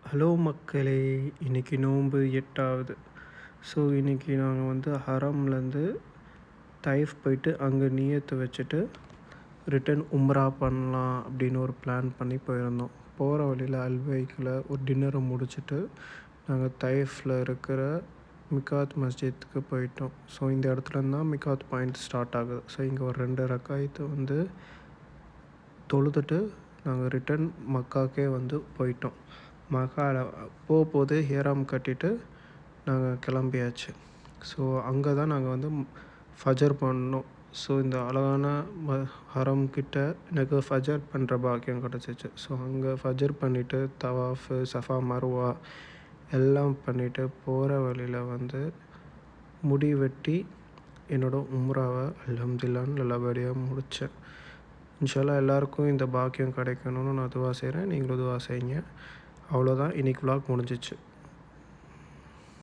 Hello மக்களே! இன்னைக்கு நோன்பு 8வது. ஸோ, இன்னைக்கு நாங்கள் வந்து ஹரம்லேருந்து தைஃப் போயிட்டு அங்கே நியத்து வச்சுட்டு ரிட்டர்ன் உம்ரா பண்ணலாம் அப்படின்னு ஒரு பிளான் பண்ணி போயிருந்தோம். போகிற வழியில் அல்பைக்கில் ஒரு டின்னரை முடிச்சுட்டு நாங்கள் தைஃப்பில் இருக்கிற மிகாத் மஸ்ஜித்துக்கு போயிட்டோம். ஸோ, இந்த இடத்துலேருந்து தான் மிகாத் பாயிண்ட் ஸ்டார்ட் ஆகுது. ஸோ, இங்கே ஒரு 2 ரக்காயத்து வந்து தொழுதுட்டு நாங்கள் ரிட்டர்ன் மக்காக்கே வந்து போயிட்டோம். மக்காவில் போகும்போது ஹேராம் கட்டிட்டு நாங்கள் கிளம்பியாச்சு. ஸோ, அங்கே தான் நாங்கள் வந்து ஃபஜர் பண்ணோம். ஸோ, இந்த அழகான ஹரம் கிட்ட எனக்கு ஃபஜர் பண்ணுற பாக்கியம் கிடச்சிச்சு. ஸோ, அங்கே ஃபஜர் பண்ணிவிட்டு தவாஃபு, சஃபா, மர்வா எல்லாம் பண்ணிவிட்டு போகிற வழியில் வந்து முடி வெட்டி என்னோடய உம்ராவை அல்ஹம்துலில்லாஹ்னு நல்லபடியாக முடித்தேன். இன்ஷா அல்லாஹ் எல்லாருக்கும் இந்த பாக்கியம் கிடைக்கணும்னு நான் துவா செய்கிறேன். நீங்களும் துவா செய்யுங்க. அவ்வளோதான், இன்றைக்கி விலாக் முடிஞ்சிச்சு.